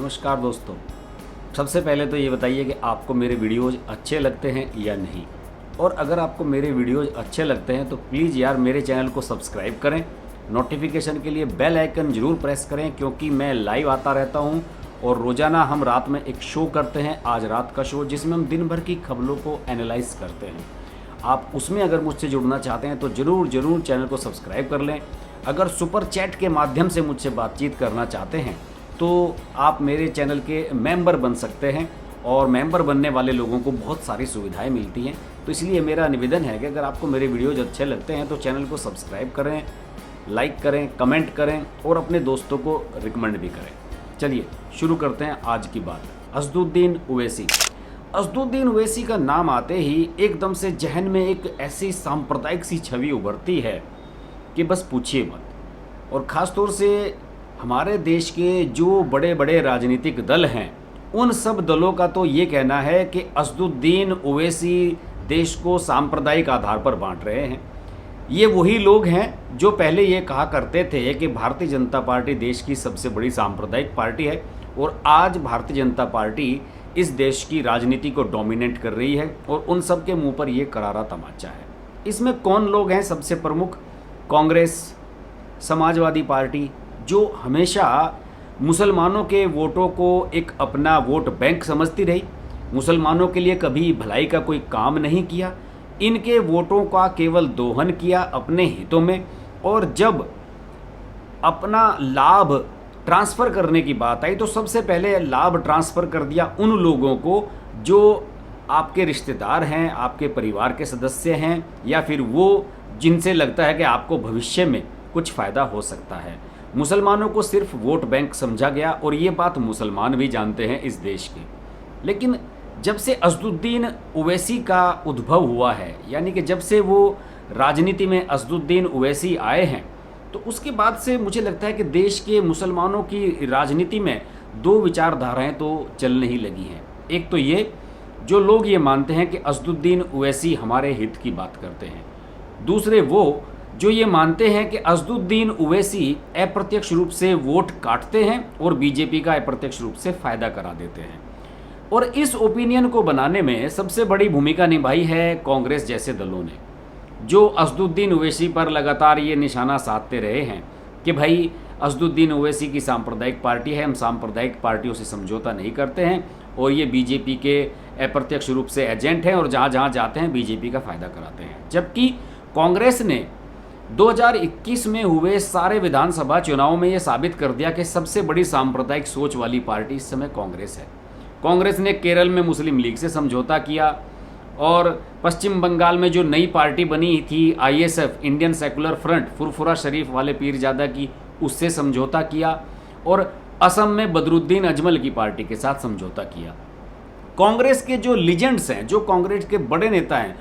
नमस्कार दोस्तों। सबसे पहले तो ये बताइए कि आपको मेरे वीडियोज़ अच्छे लगते हैं या नहीं। और अगर आपको मेरे वीडियोज़ अच्छे लगते हैं तो प्लीज़ यार मेरे चैनल को सब्सक्राइब करें, नोटिफिकेशन के लिए बेल आइकन ज़रूर प्रेस करें, क्योंकि मैं लाइव आता रहता हूँ और रोज़ाना हम रात में एक शो करते हैं, आज रात का शो, जिसमें हम दिन भर की खबरों को एनालाइज करते हैं। आप उसमें अगर मुझसे जुड़ना चाहते हैं तो ज़रूर चैनल को सब्सक्राइब कर लें। अगर सुपर चैट के माध्यम से मुझसे बातचीत करना चाहते हैं तो आप मेरे चैनल के मेंबर बन सकते हैं, और मेंबर बनने वाले लोगों को बहुत सारी सुविधाएं मिलती हैं। तो इसलिए मेरा निवेदन है कि अगर आपको मेरे वीडियोज अच्छे लगते हैं तो चैनल को सब्सक्राइब करें, लाइक करें, कमेंट करें और अपने दोस्तों को रिकमेंड भी करें। चलिए शुरू करते हैं आज की बात। असदुद्दीन ओवैसी। असदुद्दीन ओवैसी का नाम आते ही एकदम से जहन में एक ऐसी सांप्रदायिक सी छवि उभरती है कि बस पूछिए मत। और ख़ास तौर से हमारे देश के जो बड़े बड़े राजनीतिक दल हैं, उन सब दलों का तो ये कहना है कि असदुद्दीन ओवैसी देश को सांप्रदायिक आधार पर बांट रहे हैं। ये वही लोग हैं जो पहले ये कहा करते थे कि भारतीय जनता पार्टी देश की सबसे बड़ी सांप्रदायिक पार्टी है, और आज भारतीय जनता पार्टी इस देश की राजनीति को डोमिनेट कर रही है, और उन सब के मुंह पर ये करारा तमाचा है। इसमें कौन लोग हैं? सबसे प्रमुख कांग्रेस, समाजवादी पार्टी, जो हमेशा मुसलमानों के वोटों को एक अपना वोट बैंक समझती रही, मुसलमानों के लिए कभी भलाई का कोई काम नहीं किया, इनके वोटों का केवल दोहन किया अपने हितों में। और जब अपना लाभ ट्रांसफ़र करने की बात आई तो सबसे पहले लाभ ट्रांसफ़र कर दिया उन लोगों को जो आपके रिश्तेदार हैं, आपके परिवार के सदस्य हैं, या फिर वो जिनसे लगता है कि आपको भविष्य में कुछ फ़ायदा हो सकता है। मुसलमानों को सिर्फ वोट बैंक समझा गया, और ये बात मुसलमान भी जानते हैं इस देश के। लेकिन जब से असदुद्दीन ओवैसी का उद्भव हुआ है, यानी कि जब से वो राजनीति में असदुद्दीन ओवैसी आए हैं, तो उसके बाद से मुझे लगता है कि देश के मुसलमानों की राजनीति में दो विचारधाराएं तो चलने ही लगी हैं। एक तो ये, जो लोग ये मानते हैं कि असदुद्दीन ओवैसी हमारे हित की बात करते हैं। दूसरे वो जो ये मानते हैं कि असदुद्दीन ओवैसी अप्रत्यक्ष रूप से वोट काटते हैं और बीजेपी का अप्रत्यक्ष रूप से फ़ायदा करा देते हैं। और इस ओपिनियन को बनाने में सबसे बड़ी भूमिका निभाई है कांग्रेस जैसे दलों ने, जो असदुद्दीन ओवैसी पर लगातार ये निशाना साधते रहे हैं कि भाई असदुद्दीन ओवैसी की सांप्रदायिक पार्टी है, हम सांप्रदायिक पार्टियों से समझौता नहीं करते हैं, और ये बीजेपी के अप्रत्यक्ष रूप से एजेंट हैं और जहाँ जहाँ जाते हैं बीजेपी का फ़ायदा कराते हैं। जबकि कांग्रेस ने 2021 में हुए सारे विधानसभा चुनावों में ये साबित कर दिया कि सबसे बड़ी सांप्रदायिक सोच वाली पार्टी इस समय कांग्रेस है। कांग्रेस ने केरल में मुस्लिम लीग से समझौता किया, और पश्चिम बंगाल में जो नई पार्टी बनी थी ISF, Indian secular front, Furfura Sharif वाले पीरजादा की, उससे समझौता किया, और असम में बदरुद्दीन अजमल की पार्टी के साथ समझौता किया। कांग्रेस के जो लीजेंड्स हैं, जो कांग्रेस के बड़े नेता हैं,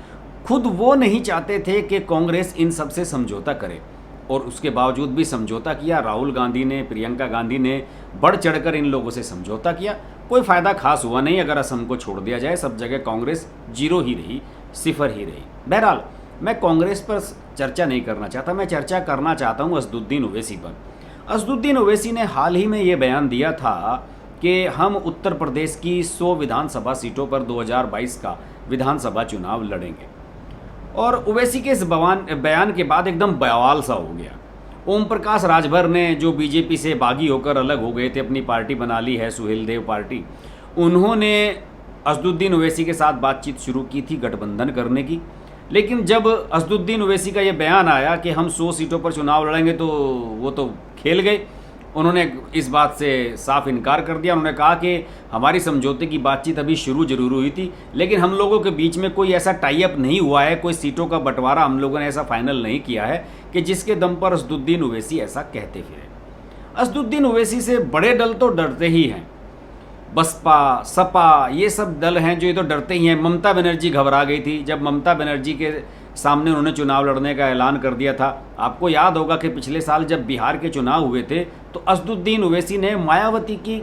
खुद वो नहीं चाहते थे कि कांग्रेस इन सब से समझौता करे, और उसके बावजूद भी समझौता किया। राहुल गांधी ने, प्रियंका गांधी ने बढ़ चढ़कर इन लोगों से समझौता किया। कोई फ़ायदा खास हुआ नहीं। अगर असम को छोड़ दिया जाए, सब जगह कांग्रेस जीरो ही रही, सिफर ही रही। बहरहाल मैं कांग्रेस पर चर्चा नहीं करना चाहता, मैं चर्चा करना चाहता हूँ असदुद्दीन ओवैसी पर। असदुद्दीन ओवैसी ने हाल ही में ये बयान दिया था कि हम उत्तर प्रदेश की 100 विधानसभा सीटों पर 2022 का विधानसभा चुनाव लड़ेंगे। और ओवैसी के इस बयान के बाद एकदम बवाल सा हो गया। ओम प्रकाश राजभर ने, जो बीजेपी से बागी होकर अलग हो गए थे, अपनी पार्टी बना ली है सुहेलदेव पार्टी, उन्होंने असदुद्दीन ओवैसी के साथ बातचीत शुरू की थी गठबंधन करने की। लेकिन जब असदुद्दीन ओवैसी का ये बयान आया कि हम 100 सीटों पर चुनाव लड़ेंगे, तो वो तो खेल गए। उन्होंने इस बात से साफ इनकार कर दिया। उन्होंने कहा कि हमारी समझौते की बातचीत अभी शुरू जरूर हुई थी, लेकिन हम लोगों के बीच में कोई ऐसा टाई अप नहीं हुआ है, कोई सीटों का बंटवारा हम लोगों ने ऐसा फाइनल नहीं किया है कि जिसके दम पर असदुद्दीन ओवैसी ऐसा कहते फिरे। असदुद्दीन ओवैसी से बड़े दल तो डरते ही हैं, बसपा, सपा, ये सब दल हैं जो ये तो डरते ही हैं। ममता बनर्जी घबरा गई थी जब ममता बनर्जी के सामने उन्होंने चुनाव लड़ने का ऐलान कर दिया था। आपको याद होगा कि पिछले साल जब बिहार के चुनाव हुए थे तो असदुद्दीन ओवैसी ने मायावती की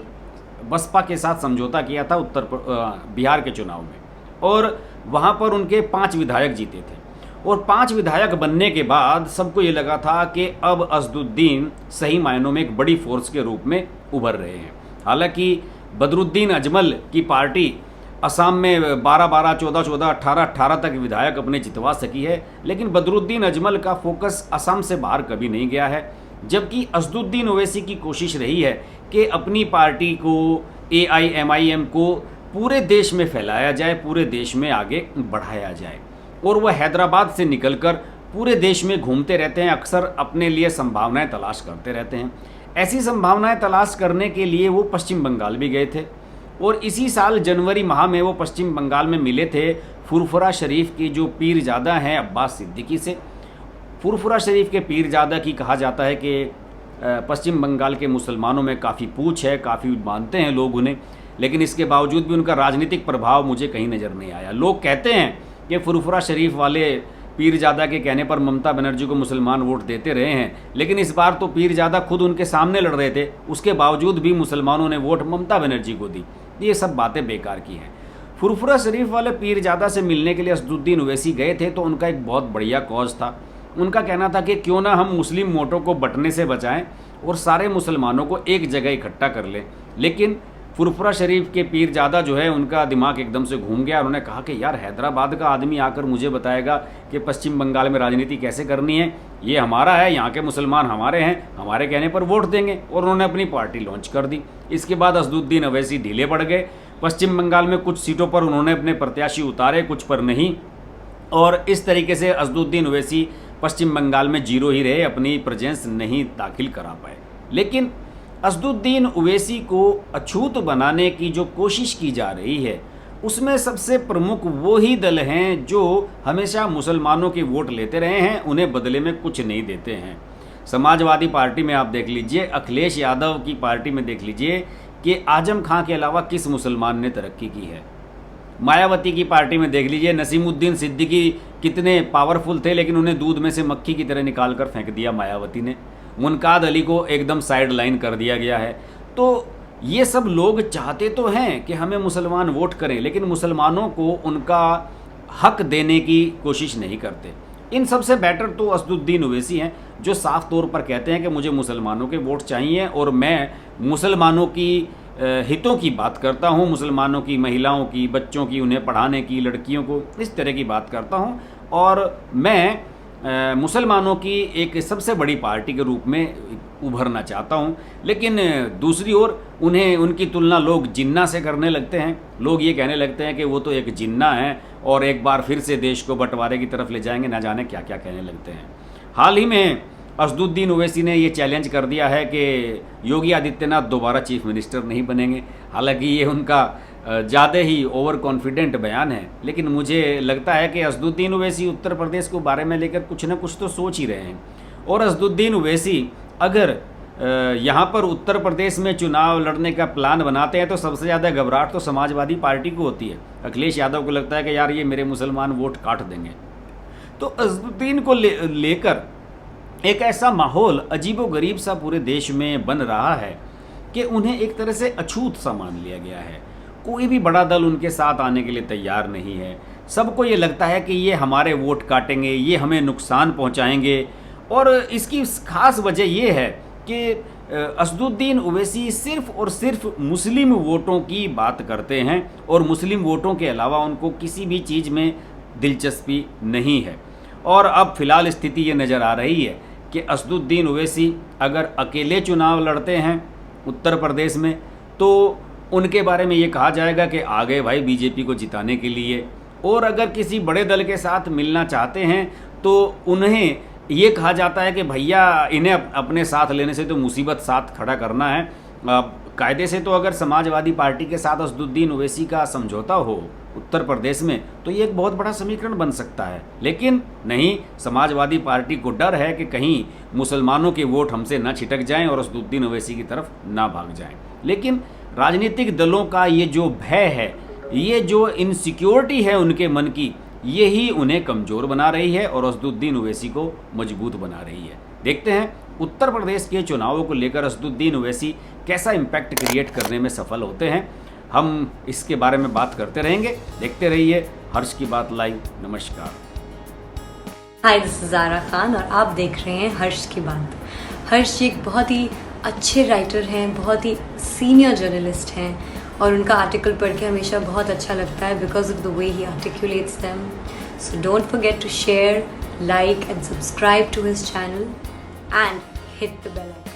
बसपा के साथ समझौता किया था बिहार के चुनाव में, और वहाँ पर उनके 5 विधायक जीते थे। और 5 विधायक बनने के बाद सबको ये लगा था कि अब असदुद्दीन सही मायनों में एक बड़ी फोर्स के रूप में उभर रहे हैं। हालांकि बदरुद्दीन अजमल की पार्टी असम में 12-12, 14-14, 18-18 तक विधायक अपने जितवा सकी है, लेकिन बदरुद्दीन अजमल का फोकस असम से बाहर कभी नहीं गया है। जबकि असदुद्दीन ओवैसी की कोशिश रही है कि अपनी पार्टी को, AIMIM को पूरे देश में फैलाया जाए, पूरे देश में आगे बढ़ाया जाए, और वह हैदराबाद से निकलकर पूरे देश में घूमते रहते हैं, अक्सर अपने लिए संभावनाएं तलाश करते रहते हैं। ऐसी संभावनाएं तलाश करने के लिए वो पश्चिम बंगाल भी गए थे, और इसी साल जनवरी माह में वो पश्चिम बंगाल में मिले थे फुरफुरा शरीफ की जो पीरजादा हैं अब्बास सिद्दीकी से। फुरफुरा शरीफ के पीरजादा की कहा जाता है कि पश्चिम बंगाल के मुसलमानों में काफ़ी पूछ है, काफ़ी मानते हैं लोग उन्हें, लेकिन इसके बावजूद भी उनका राजनीतिक प्रभाव मुझे कहीं नज़र नहीं आया। लोग कहते हैं कि फुरफुरा शरीफ वाले पीरजादा के कहने पर ममता बनर्जी को मुसलमान वोट देते रहे हैं, लेकिन इस बार तो पीरजादा खुद उनके सामने लड़ रहे थे, उसके बावजूद भी मुसलमानों ने वोट ममता बनर्जी को दी। ये सब बातें बेकार की हैं। फुरफुरा शरीफ वाले पीरजादा से मिलने के लिए असदुद्दीन ओवैसी गए थे तो उनका एक बहुत बढ़िया कॉज था। उनका कहना था कि क्यों ना हम मुस्लिम वोटों को बंटने से बचाएं और सारे मुसलमानों को एक जगह इकट्ठा कर लें। लेकिन फुरफुरा शरीफ के पीरजादा जो है, उनका दिमाग एकदम से घूम गया। उन्होंने कहा कि यार, हैदराबाद का आदमी आकर मुझे बताएगा कि पश्चिम बंगाल में राजनीति कैसे करनी है, ये हमारा है, यहाँ के मुसलमान हमारे हैं, हमारे कहने पर वोट देंगे, और उन्होंने अपनी पार्टी लॉन्च कर दी। इसके बाद असदुद्दीन ओवैसी ढीले पड़ गए। पश्चिम बंगाल में कुछ सीटों पर उन्होंने अपने प्रत्याशी उतारे, कुछ पर नहीं, और इस तरीके से असदुद्दीन ओवैसी पश्चिम बंगाल में जीरो ही रहे, अपनी प्रेजेंस नहीं दाखिल करा पाए। लेकिन असदुद्दीन ओवैसी को अछूत बनाने की जो कोशिश की जा रही है, उसमें सबसे प्रमुख वो ही दल हैं जो हमेशा मुसलमानों के वोट लेते रहे हैं, उन्हें बदले में कुछ नहीं देते हैं। समाजवादी पार्टी में आप देख लीजिए, अखिलेश यादव की पार्टी में देख लीजिए कि आजम खां के अलावा किस मुसलमान ने तरक्की की है। मायावती की पार्टी में देख लीजिए, नसीमुद्दीन सिद्दीकी कितने पावरफुल थे, लेकिन उन्हें दूध में से मक्खी की तरह निकाल कर फेंक दिया मायावती ने। मुनकाद अली को एकदम साइड लाइन कर दिया गया है। तो ये सब लोग चाहते तो हैं कि हमें मुसलमान वोट करें, लेकिन मुसलमानों को उनका हक देने की कोशिश नहीं करते। इन सबसे बेटर तो असदुद्दीन ओवैसी हैं, जो साफ तौर पर कहते हैं कि मुझे मुसलमानों के वोट चाहिए और मैं मुसलमानों की हितों की बात करता हूँ, मुसलमानों की, महिलाओं की, बच्चों की, उन्हें पढ़ाने की, लड़कियों को, इस तरह की बात करता हूँ, और मैं मुसलमानों की एक सबसे बड़ी पार्टी के रूप में उभरना चाहता हूं। लेकिन दूसरी ओर उन्हें, उनकी तुलना लोग जिन्ना से करने लगते हैं। लोग ये कहने लगते हैं कि वो तो एक जिन्ना है और एक बार फिर से देश को बंटवारे की तरफ ले जाएंगे, ना जाने क्या क्या कहने लगते हैं। हाल ही में असदुद्दीन ओवैसी ने ये चैलेंज कर दिया है कि योगी आदित्यनाथ दोबारा चीफ मिनिस्टर नहीं बनेंगे। हालांकि ये उनका ज़्यादा ही ओवर कॉन्फिडेंट बयान है, लेकिन मुझे लगता है कि असदुद्दीन ओवैसी उत्तर प्रदेश को बारे में लेकर कुछ न कुछ तो सोच ही रहे हैं। और असदुद्दीन ओवैसी अगर यहाँ पर उत्तर प्रदेश में चुनाव लड़ने का प्लान बनाते हैं तो सबसे ज़्यादा घबराहट तो समाजवादी पार्टी को होती है। अखिलेश यादव को लगता है कि यार, ये मेरे मुसलमान वोट काट देंगे। तो असदुद्दीन को लेकर एक ऐसा माहौल अजीबोगरीब सा पूरे देश में बन रहा है कि उन्हें एक तरह से अछूत सा मान लिया गया है। कोई भी बड़ा दल उनके साथ आने के लिए तैयार नहीं है। सबको ये लगता है कि ये हमारे वोट काटेंगे, ये हमें नुकसान पहुंचाएंगे। और इसकी खास वजह ये है कि असदुद्दीन ओवैसी सिर्फ और सिर्फ मुस्लिम वोटों की बात करते हैं और मुस्लिम वोटों के अलावा उनको किसी भी चीज़ में दिलचस्पी नहीं है। और अब फ़िलहाल स्थिति ये नज़र आ रही है कि असदुद्दीन ओवैसी अगर अकेले चुनाव लड़ते हैं उत्तर प्रदेश में तो उनके बारे में ये कहा जाएगा कि आ गए भाई बीजेपी को जिताने के लिए। और अगर किसी बड़े दल के साथ मिलना चाहते हैं तो उन्हें ये कहा जाता है कि भैया, इन्हें अपने साथ लेने से तो मुसीबत साथ खड़ा करना है। कायदे से तो अगर समाजवादी पार्टी के साथ असदुद्दीन ओवैसी का समझौता हो उत्तर प्रदेश में तो ये एक बहुत बड़ा समीकरण बन सकता है। लेकिन नहीं, समाजवादी पार्टी को डर है कि कहीं मुसलमानों के वोट हमसे ना छिटक जाएं और असदुद्दीन ओवैसी की तरफ ना भाग जाएं। लेकिन राजनीतिक दलों का ये जो भय है, ये जो इनसिक्योरिटी है उनके मन की, यही उन्हें कमज़ोर बना रही है और असदुद्दीन ओवैसी को मजबूत बना रही है। देखते हैं उत्तर प्रदेश के चुनावों को लेकर असदुद्दीन ओवैसी कैसा इम्पैक्ट क्रिएट करने में सफल होते हैं। हम इसके बारे में बात करते रहेंगे। देखते रहिए हर्ष की बात लाइव। नमस्कार। हाय, दिस इज ज़ारा खान और आप देख रहे हैं हर्ष की बात। हर्ष एक बहुत ही अच्छे राइटर हैं, बहुत ही सीनियर जर्नलिस्ट हैं और उनका आर्टिकल पढ़ के हमेशा बहुत अच्छा लगता है because of the way he articulates them. So don't forget to share, like and subscribe to his channel and hit the bell icon.